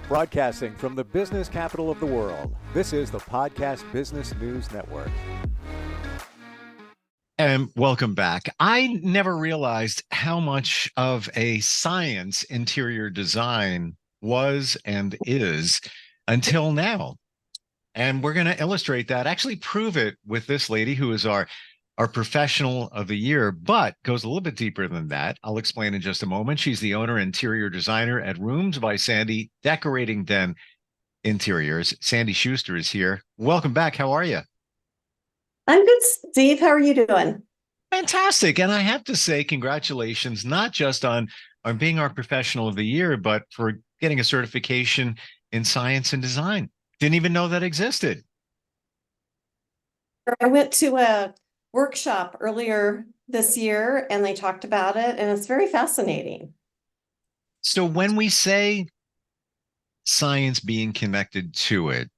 Broadcasting from the business capital of the world, this is the Podcast Business News Network. And welcome back. I never realized how much of a science interior design was and is until now. And we're going to illustrate that, actually prove it with this lady who is our professional of the year, but goes a little bit deeper than that. I'll explain in just a moment. She's the owner and interior designer at Rooms by Sandy Decorating Den Interiors. Sandy Schuster is here. Welcome back. How are you? I'm good, Steve. How are you doing? Fantastic. And I have to say, congratulations, not just on being our professional of the year, but for getting a certification in science and design. Didn't even know that existed. I went to a workshop earlier this year and they talked about it, and it's very fascinating. So when we say science being connected to it,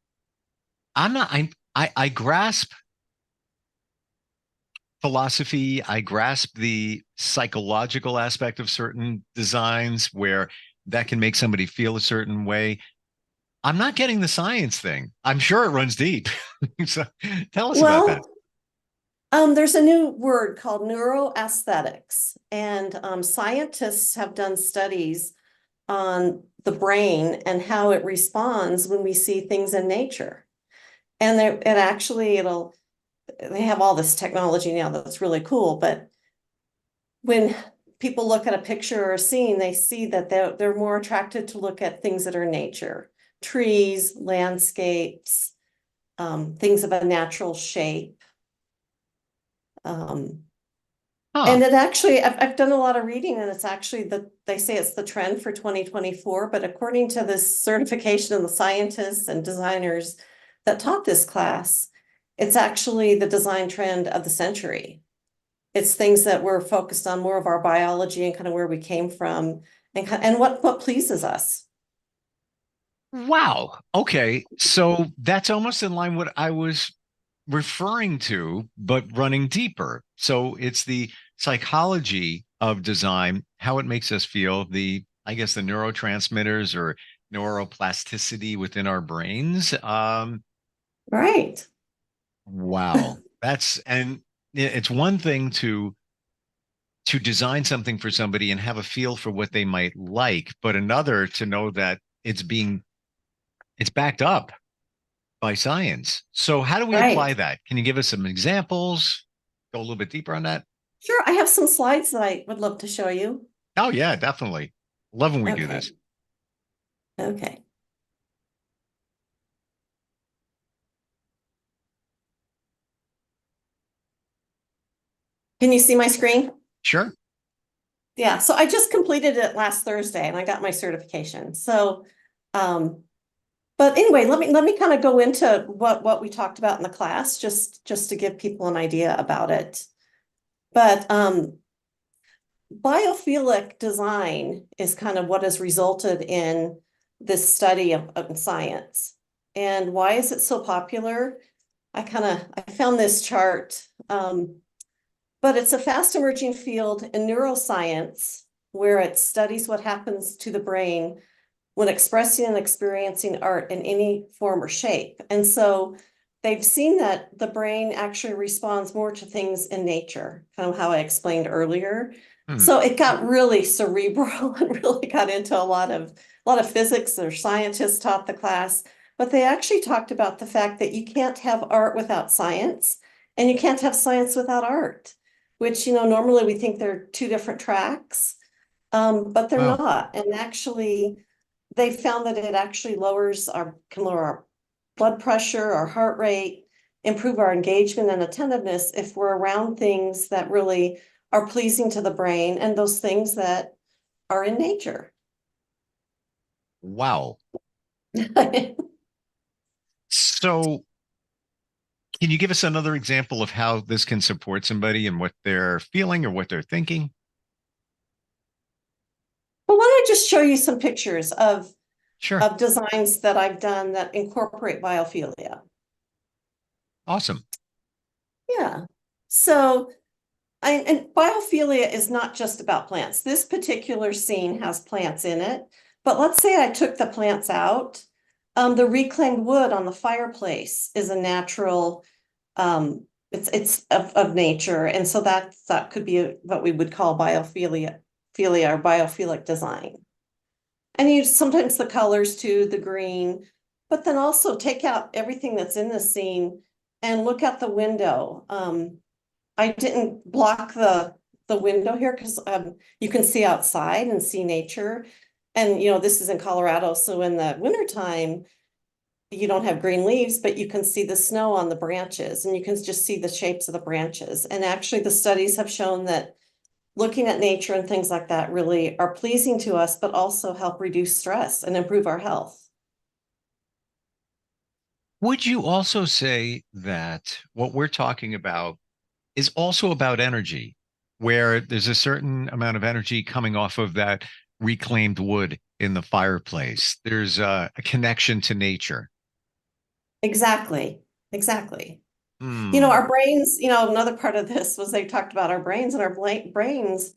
I grasp philosophy. I grasp the psychological aspect of certain designs where that can make somebody feel a certain way. I'm not getting the science thing. I'm sure it runs deep. So tell us about that. There's a new word called neuroaesthetics, and scientists have done studies on the brain and how it responds when we see things in nature. And they have all this technology now that's really cool, but when people look at a picture or a scene, they see that they're more attracted to look at things that are in nature, trees, landscapes, things of a natural shape. And it actually, I've done a lot of reading, and it's actually they say it's the trend for 2024, but according to this certification of the scientists and designers that taught this class, it's actually the design trend of the century. It's things that we're focused on, more of our biology and kind of where we came from and what pleases us. Wow. Okay. So that's almost in line what I was referring to, but running deeper. So it's the psychology of design, how it makes us feel, I guess the neurotransmitters or neuroplasticity within our brains. Right. Wow. And it's one thing to design something for somebody and have a feel for what they might like, but another to know that it's backed up by science. So how do we apply Right. that? Can you give us some examples? Go a little bit deeper on that? Sure. I have some slides that I would love to show you. Oh yeah, definitely. Love when we do Okay. this. Okay. Can you see my screen? Sure. Yeah, so I just completed it last Thursday and I got my certification. So, but anyway, let me kind of go into what we talked about in the class, just to give people an idea about it. But biophilic design is kind of what has resulted in this study of science. And why is it so popular? I found this chart. But it's a fast emerging field in neuroscience where it studies what happens to the brain when expressing and experiencing art in any form or shape. And so they've seen that the brain actually responds more to things in nature, kind of how I explained earlier. Hmm. So it got really cerebral and really got into a lot of physics. Or scientists taught the class, but they actually talked about the fact that you can't have art without science, and you can't have science without art, which, normally we think they're two different tracks, but they're Wow. not. And actually, they found that it actually can lower our blood pressure, our heart rate, improve our engagement and attentiveness if we're around things that really are pleasing to the brain and those things that are in nature. Wow. So can you give us another example of how this can support somebody and what they're feeling or what they're thinking? Well, why don't I just show you some pictures Sure. of designs that I've done that incorporate biophilia. Awesome. Yeah. So, and biophilia is not just about plants. This particular scene has plants in it, But let's say I took the plants out. The reclaimed wood on the fireplace is a natural, it's of nature. And so that could be what we would call biophilia, or biophilic design. And you sometimes the colors too, the green, but then also take out everything that's in the scene and look out the window. I didn't block the window here because you can see outside and see nature. And this is in Colorado, so in the wintertime, you don't have green leaves, but you can see the snow on the branches and you can just see the shapes of the branches. And actually the studies have shown that looking at nature and things like that really are pleasing to us, but also help reduce stress and improve our health. Would you also say that what we're talking about is also about energy, where there's a certain amount of energy coming off of that reclaimed wood in the fireplace? There's a connection to nature. Exactly. Exactly. Hmm. Our brains, another part of this was they talked about our brains, and our brains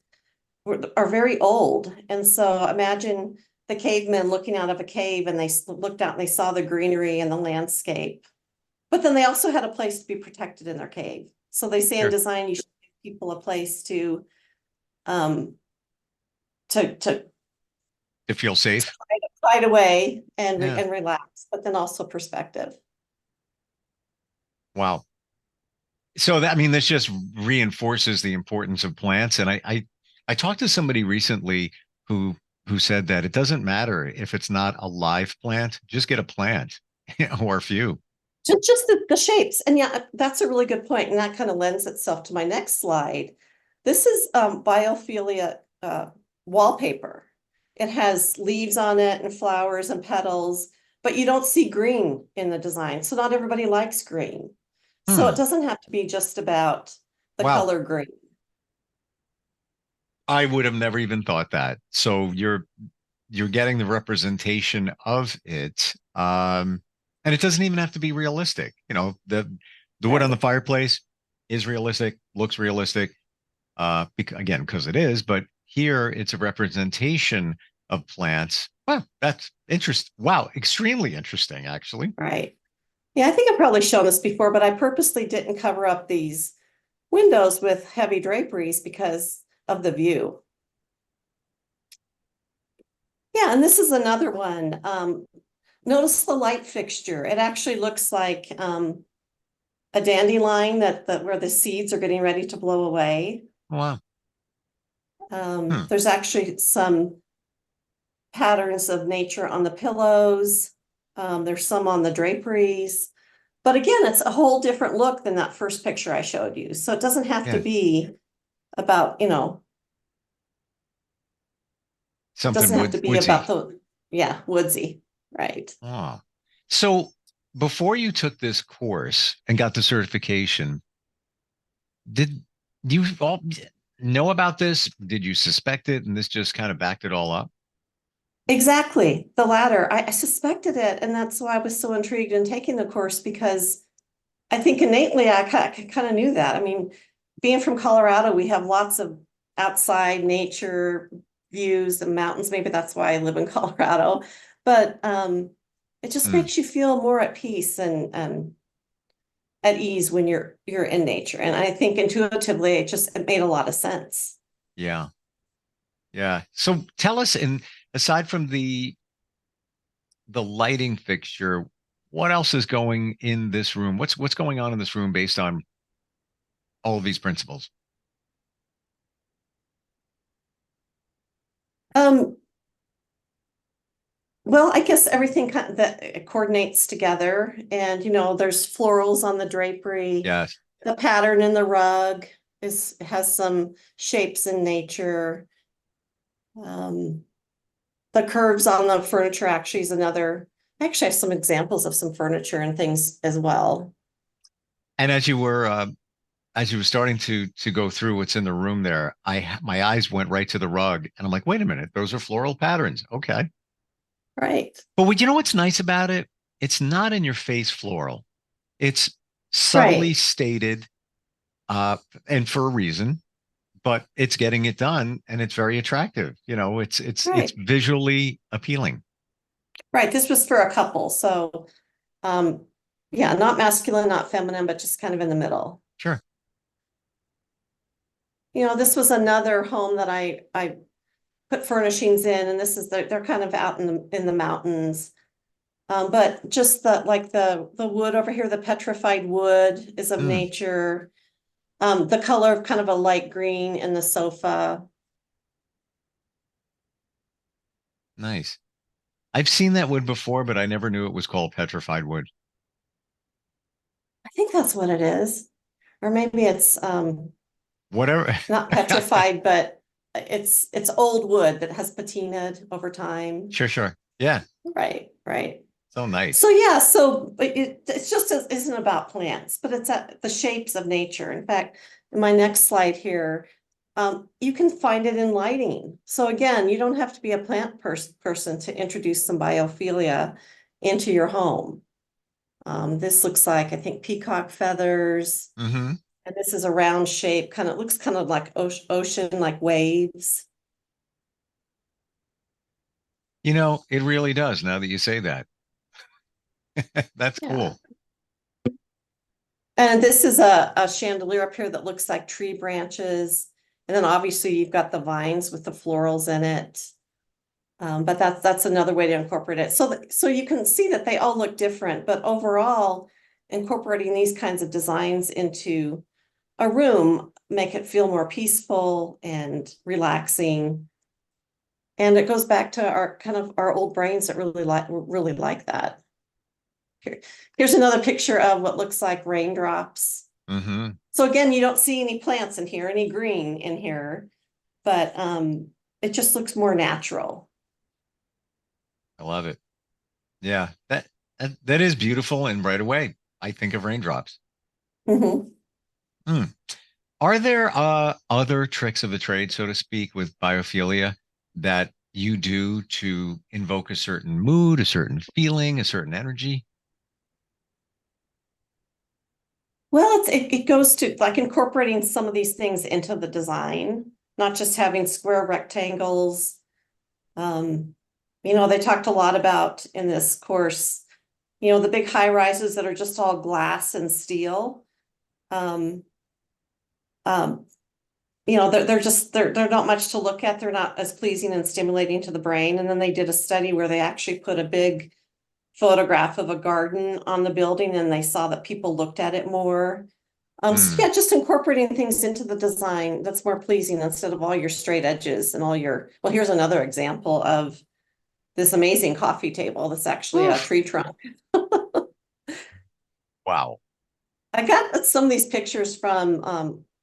are very old. And so imagine the cavemen looking out of a cave, and they looked out and they saw the greenery and the landscape. But then they also had a place to be protected in their cave. So they say in Sure. design, you should give people a place to um to To feel safe. hide away and Yeah. and relax, but then also perspective. Wow. So that, I mean, this just reinforces the importance of plants. And I talked to somebody recently who who said that it doesn't matter if it's not a live plant, just get a plant or a few. Just the shapes. And yeah, that's a really good point. And that kind of lends itself to my next slide. This is biophilia wallpaper. It has leaves on it and flowers and petals, but you don't see green in the design. So not everybody likes green. So it Hmm. doesn't have to be just about the Wow. color green. I would have never even thought that. So you're getting the representation of it. And it doesn't even have to be realistic. The wood on the Right. fireplace is realistic, looks realistic, again, because it is, but here it's a representation of plants. Wow, that's interesting. Wow, extremely interesting, actually. Right. Yeah, I think I've probably shown this before, but I purposely didn't cover up these windows with heavy draperies because of the view. Yeah, and this is another one. Notice the light fixture. It actually looks like a dandelion that where the seeds are getting ready to blow away. Wow. Hmm. There's actually some patterns of nature on the pillows. There's some on the draperies. But again, it's a whole different look than that first picture I showed you. So it doesn't have to Yeah, be about, it something doesn't have to be woodsy. about yeah, woodsy. Right. Oh. So before you took this course and got the certification, did you all know about this? Did you suspect it and this just kind of backed it all up? Exactly. The latter. I suspected it. And that's why I was so intrigued in taking the course, because I think innately I kind of knew that. I mean, being from Colorado, we have lots of outside nature views and mountains. Maybe that's why I live in Colorado. But it just Hmm. makes you feel more at peace and at ease when you're in nature. And I think intuitively it made a lot of sense. Yeah. Yeah. So tell us, and aside from the lighting fixture, what else is going in this room? What's going on in this room based on all of these principles? Um, well, I guess everything kind of that it coordinates together. And there's florals on the drapery. Yes. The pattern in the rug has some shapes in nature. Um, the curves on the furniture actually is another. I actually have some examples of some furniture and things as well. And as you were starting to go through what's in the room there, my eyes went right to the rug, and I'm like, wait a minute, those are floral patterns. Okay. Right. But you know what's nice about it? It's not in your face floral. It's subtly Right. stated, uh, and for a reason. but it's getting it done and it's very attractive. It's Right. visually appealing. Right. This was for a couple. So, um, yeah, not masculine, not feminine, but just kind of in the middle. Sure. This was another home that I put furnishings in, and this is they're kind of out in the mountains. But just the wood over here, the petrified wood is of Mm, nature. The color of kind of a light green in the sofa. nice. I've seen that wood before, but I never knew it was called petrified wood. I think that's what it is. Or maybe it's Whatever. not petrified, but it's old wood that has patinaed over time. Sure, sure. Yeah. Right, right. So nice. So yeah, so it's just isn't about plants, but it's the shapes of nature. In fact, in my next slide here, you can find it in lighting. So again, you don't have to be a plant person to introduce some biophilia into your home. This looks like, I think, peacock feathers, Hmm. and this is a round shape, kind of looks kind of like ocean, like waves. It really does now that you say that. That's Yeah. cool. And this is a chandelier up here that looks like tree branches. And then obviously you've got the vines with the florals in it. But that's another way to incorporate it. So you can see that they all look different, but overall, incorporating these kinds of designs into a room make it feel more peaceful and relaxing. And it goes back to our kind of our old brains that really like that. Here's another picture of what looks like raindrops. Hmm. So again, you don't see any plants in here, any green in here, but it just looks more natural. I love it. Yeah, that is beautiful. And right away, I think of raindrops. Mhm. Hmm. Are there other tricks of the trade, so to speak, with biophilia that you do to invoke a certain mood, a certain feeling, a certain energy? Well, it goes to like incorporating some of these things into the design, not just having square rectangles. Um, they talked a lot about in this course, the big high rises that are just all glass and steel. Um, um, they're not much to look at. They're not as pleasing and stimulating to the brain. And then they did a study where they actually put a big photograph of a garden on the building and they saw that people looked at it more. So Hmm. yeah, just incorporating things into the design that's more pleasing instead of all your straight edges and well, here's another example of this amazing coffee table that's actually a Oof. tree trunk. Wow. I got some of these pictures from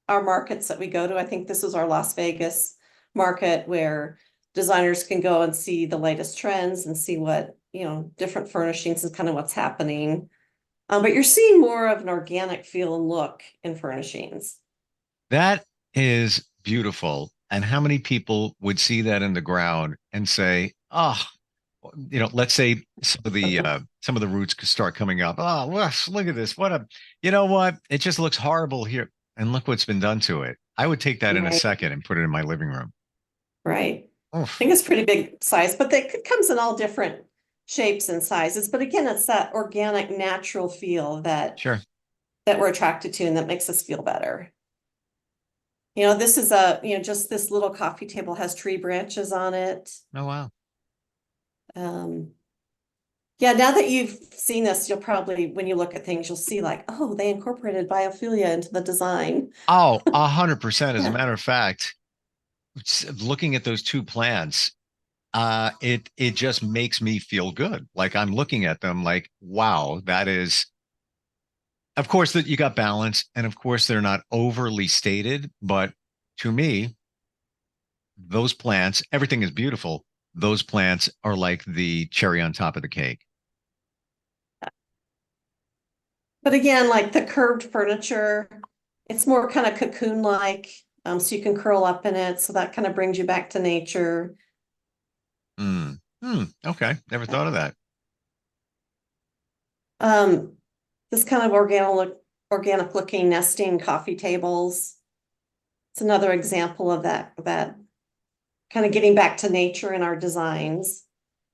our markets that we go to. I think this is our Las Vegas market where designers can go and see the latest trends and see what, different furnishings and kind of what's happening. But you're seeing more of an organic feel and look in furnishings. That is beautiful. And how many people would see that in the ground and say, "Oh, let's say some of the roots could start coming up. Oh, look at this. You know what? It just looks horrible here. And look what's been done to it." I would take that in a Right, second and put it in my living room. right. I Oof. think it's pretty big size, but it comes in all different shapes and sizes. But again, it's that organic, natural feel that Sure. that we're attracted to and that makes us feel better. This is just this little coffee table has tree branches on it. Oh, wow. Um, yeah, now that you've seen this, you'll probably, when you look at things, you'll see like, oh, they incorporated biophilia into the design. Oh, 100%. As a Yeah, matter of fact, looking at those two plants, it just makes me feel good. Like I'm looking at them like, wow, that is, of course, that you got balance, and of course they're not overly stated, but to me, those plants, everything is beautiful. Those plants are like the cherry on top of the cake. but again, like the curved furniture, it's more kind of cocoon-like, so you can curl up in it. So that kind of brings you back to nature. Mm. Hmm. Okay. Never thought of that. Um, this kind of organic looking nesting coffee tables. It's another example of that kind of getting back to nature in our designs.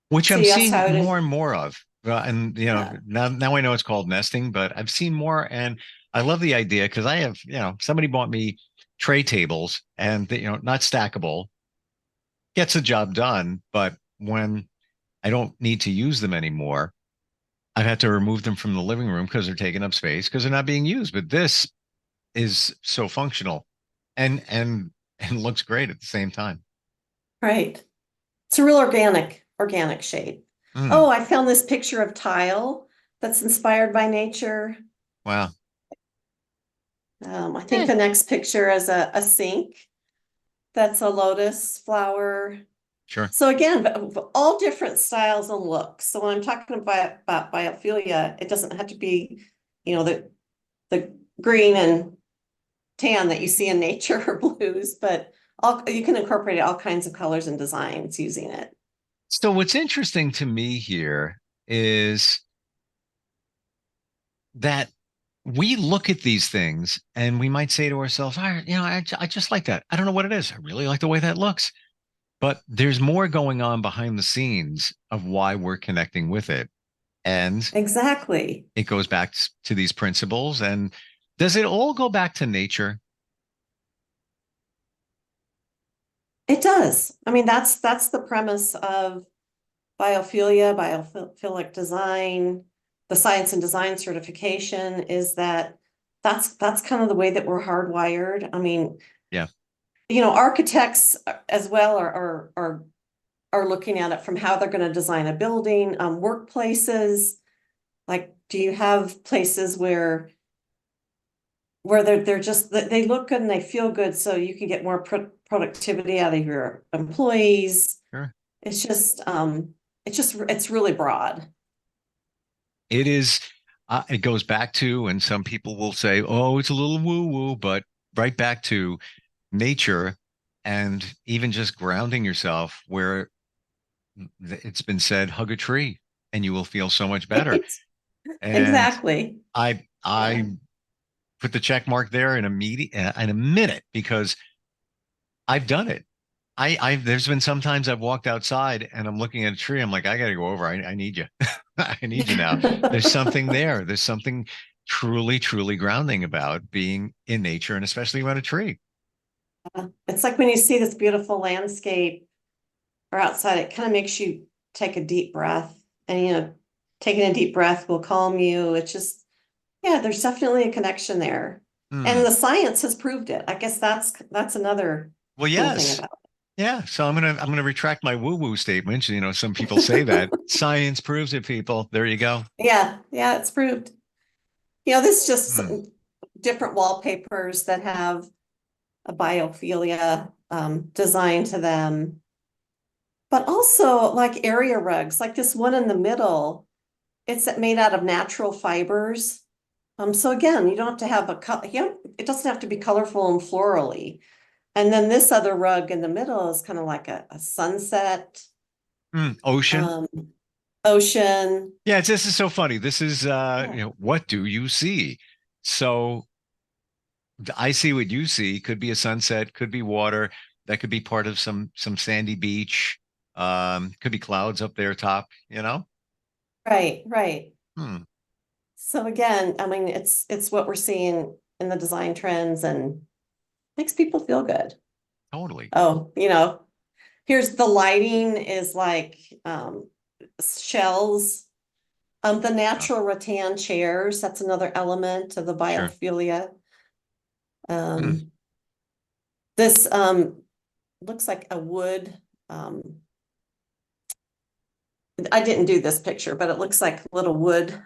which So I'm yes, seeing I more would, and more of. And yeah, now I know it's called nesting, but I've seen more, and I love the idea because I have, somebody bought me tray tables, and not stackable, gets the job done, but when I don't need to use them anymore, I've had to remove them from the living room because they're taking up space because they're not being used. But this is so functional and looks great at the same time. right. It's a real organic shape. Mm, Oh, I found this picture of tile that's inspired by nature. wow. I think Eh, the next picture is a sink that's a lotus flower. sure. So again, all different styles and looks. So when I'm talking about biophilia, it doesn't have to be, the green and tan that you see in nature or blues, but you can incorporate all kinds of colors and designs using it. So what's interesting to me here is that we look at these things and we might say to ourselves, I just like that. I don't know what it is. I really like the way that looks. But there's more going on behind the scenes of why we're connecting with it. And Exactly. it goes back to these principles. And does it all go back to nature? It does. I mean, that's the premise of biophilia, biophilic design, the science and design certification is that that's kind of the way that we're hardwired. I mean, Yeah, architects as well are looking at it from how they're going to design a building, workplaces. Like, do you have places where they're just they look good and they feel good, so you can get more productivity out of your employees. sure. It's just it's really broad. It is. It goes back to, and some people will say, oh, it's a little woo woo, but right back to nature and even just grounding yourself where it's been said, hug a tree and you will feel so much better. Right? And Exactly. I Yeah. put the check mark there in a minute because I've done it. There's been sometimes I've walked outside and I'm looking at a tree. I'm like, I gotta go over. I need you. I need you now. There's something there. There's something truly, truly grounding about being in nature and especially around a tree. It's like when you see this beautiful landscape or outside, it kind of makes you take a deep breath. And taking a deep breath will calm you. It's just, yeah, there's definitely a connection there. And Hmm. the science has proved it. I guess that's another Well, cool thing yes. about Yeah. So I'm gonna retract my woo-woo statement. Some people say that. Science proves it, people. There you go. it. Yeah, yeah, it's proved. This just Hmm. different wallpapers that have a biophilia design to them, but also like area rugs, like this one in the middle. It's made out of natural fibers. So again, you don't have to have it doesn't have to be colorful and florally. And then this other rug in the middle is kind of like a sunset, Hmm. Ocean. um, ocean. Yeah, this is so funny. This is Yeah, what do you see? So I see what you see. Could be a sunset, could be water, that could be part of some sandy beach. Could be clouds up there top. right, right. Hmm, So again, I mean, it's what we're seeing in the design trends and makes people feel good. totally. Oh, here's the lighting is like shells. The Uh, natural rattan chairs, that's another element of the sure. biophilia. Hmm, Um, this looks like a wood. Um, I didn't do this picture, but it looks like little wood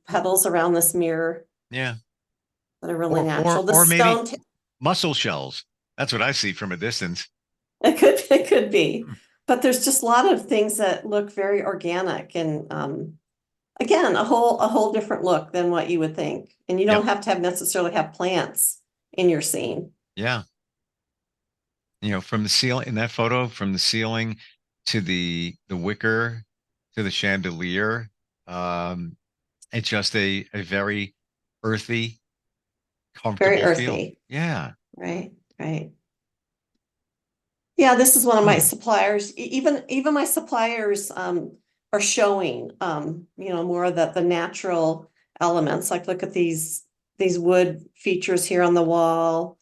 petals around this mirror yeah. that are really Or natural. or The or maybe stone, mussel shells. That's what I see from a distance. it could be, Hmm, but there's just a lot of things that look very organic and again, a whole different look than what you would think. And you yep. don't have to necessarily have plants in your scene. Yeah. From the ceiling in that photo, from the ceiling to the wicker to the chandelier. Um, it's just a very earthy, Very comfortable feel. earthy, Yeah. right? Right. Yeah, this is one of my Hmm. suppliers. Even my suppliers are showing more of the natural elements. Like look at these wood features here on the wall,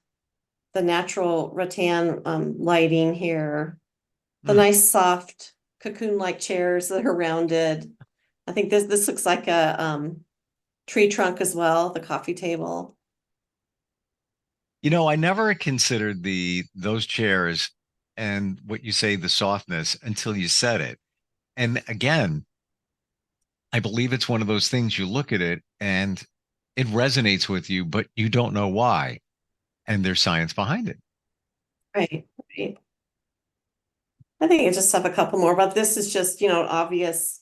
the natural rattan lighting here, the Hmm. nice soft cocoon-like chairs that are rounded. I think this looks like a tree trunk as well, the coffee table. I never considered those chairs and what you say, the softness, until you said it. And again, I believe it's one of those things you look at it and it resonates with you, but you don't know why. And there's science behind it. Right, right. I think I just have a couple more, but this is just, obvious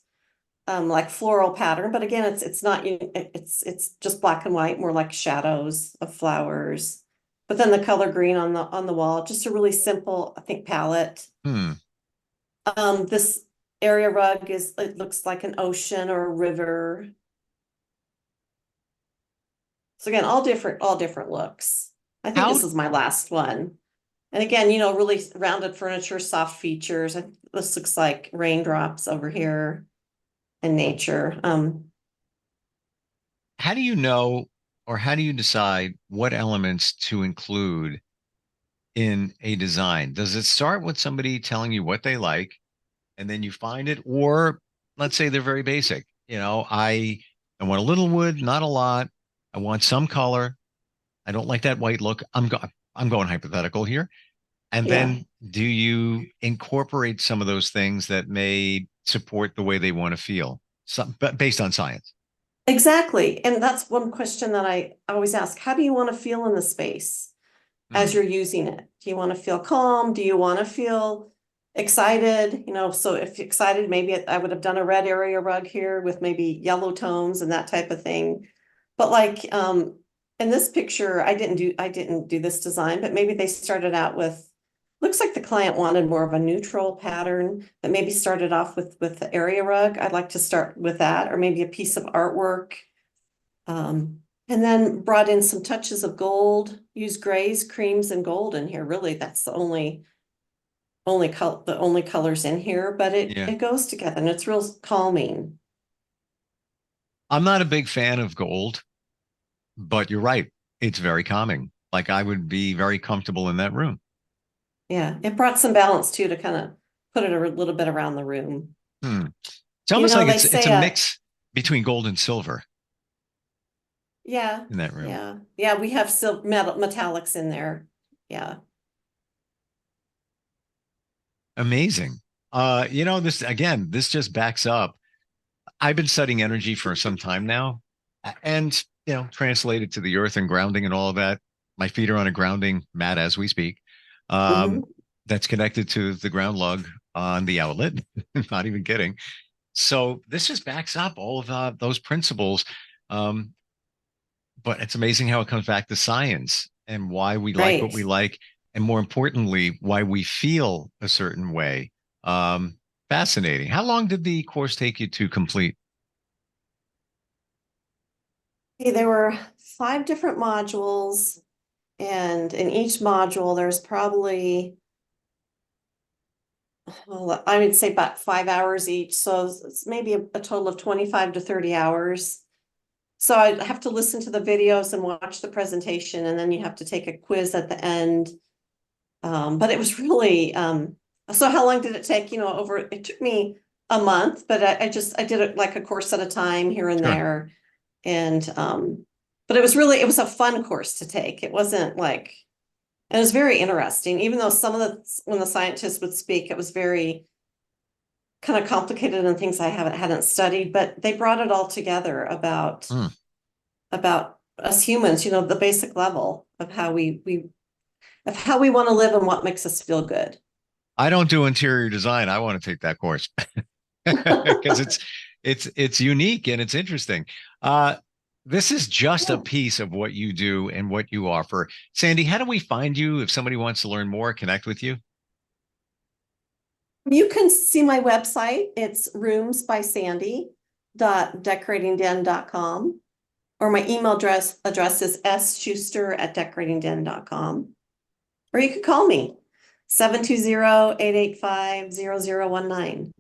like floral pattern, but again, it's not it's just black and white, more like shadows of flowers. But then the color green on the wall, just a really simple, I think, palette. Hmm. This area rug it looks like an ocean or a river. So again, all different looks. I think How this is my last one. And again, really rounded furniture, soft features. This looks like raindrops over here in nature. how do you know or how do you decide what elements to include in a design? Does it start with somebody telling you what they like and then you find it? Or let's say they're very basic. I want a little wood, not a lot. I want some color. I don't like that white look. I'm going hypothetical here. And Yeah. then do you incorporate some of those things that may support the way they want to feel? But based on science. Exactly. And that's one question that I always ask. How do you want to feel in the space as Hmm. you're using it? Do you want to feel calm? Do you want to feel excited? So if you're excited, maybe I would have done a red area rug here with maybe yellow tones and that type of thing. But like in this picture, I didn't do this design, but maybe they started out with looks like the client wanted more of a neutral pattern that maybe started off with the area rug. I'd like to start with that, or maybe a piece of artwork. And then brought in some touches of gold, use grays, creams, and gold in here. Really, that's the only colors in here, but it Yeah. it goes together and it's real calming. I'm not a big fan of gold, but you're right. It's very calming. Like I would be very comfortable in that room. Yeah, it brought some balance too to kind of put it a little bit around the room. Hmm. It's almost like They it's a say mix between gold and silver yeah, in that room. yeah, we have metallics in there. Yeah. Amazing. This again, this just backs up. I've been studying energy for some time now, and translated to the earth and grounding and all of that. My feet are on a grounding mat as we speak. Hmm. Um, that's connected to the ground lug on the outlet. Not even kidding. So this just backs up all of those principles. Um, but it's amazing how it comes back to science and why we like what Right. we like, and more importantly, why we feel a certain way. Um, Fascinating. How long did the course take you to complete? Hey, there were 5 different modules, and in each module, there's probably, well, I would say about 5 hours each. So it's maybe a total of 25 to 30 hours. So I have to listen to the videos and watch the presentation, and then you have to take a quiz at the end. But it was really, so how long did it take? It took me a month, but I did it like a course at a time here and Sure. there. And, but it was a fun course to take. It wasn't like, it was very interesting, even though when the scientists would speak, it was very kind of complicated and things I hadn't studied, but they brought it all together Hmm. about us humans, the basic level of how we want to live and what makes us feel good. I don't do interior design. I want to take that course because it's unique and it's interesting. Uh, this is just a Yeah. piece of what you do and what you offer. Sandy, how do we find you if somebody wants to learn more, connect with you? You can see my website. It's roomsbysandy.decoratingden.com, or my email address is sschuster@decoratingden.com. or you could call me, 720-885-0019.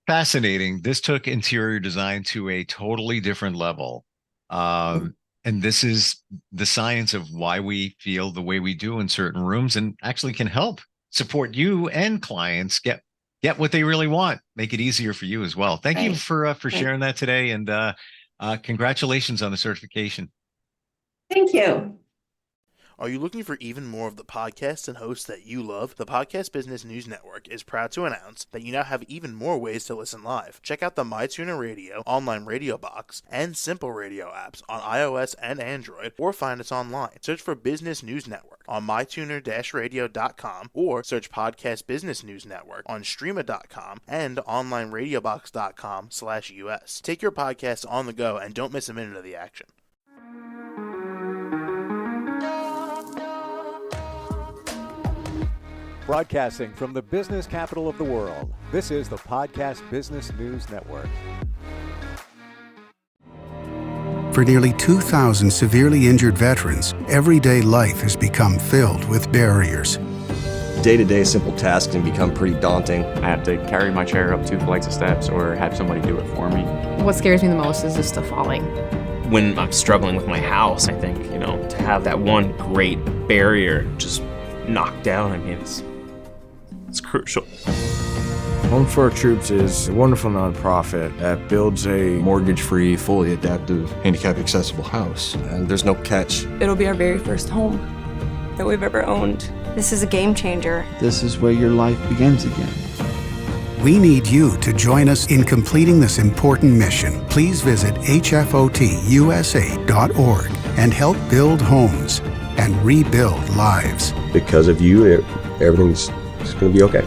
Fascinating. This took interior design to a totally different level. And this is the science of why we feel the way we do in certain rooms, and actually can help support you and clients get what they really want, make it easier for you as well. Thank you for sharing that today, and congratulations on the certification. Thank you. Are you looking for even more of the podcasts and hosts that you love? The Podcast Business News Network is proud to announce that you now have even more ways to listen live. Check out the MyTuner Radio, online radio box, and Simple Radio apps on iOS and Android, or find us online. Search for Business News Network on mytuner-radio.com, or search Podcast Business News Network on streama.com and onlineradiobox.com/US. Take your podcast on the go and don't miss a minute of the action. Broadcasting from the business capital of the world, this is the Podcast Business News Network. For nearly 2,000 severely injured veterans, everyday life has become filled with barriers. Day-to-day simple tasks can become pretty daunting. I have to carry my chair up 2 flights of steps or have somebody do it for me. What scares me the most is just the falling. When I'm struggling with my house, I think, to have that one great barrier just knocked down, it's crucial. Home for Our Troops is a wonderful nonprofit that builds a mortgage-free, fully adaptive, handicap-accessible house. And there's no catch. It'll be our very first home that we've ever owned. This is a game changer. This is where your life begins again. We need you to join us in completing this important mission. Please visit hfotusa.org and help build homes and rebuild lives. Because of you, everything's going to be okay.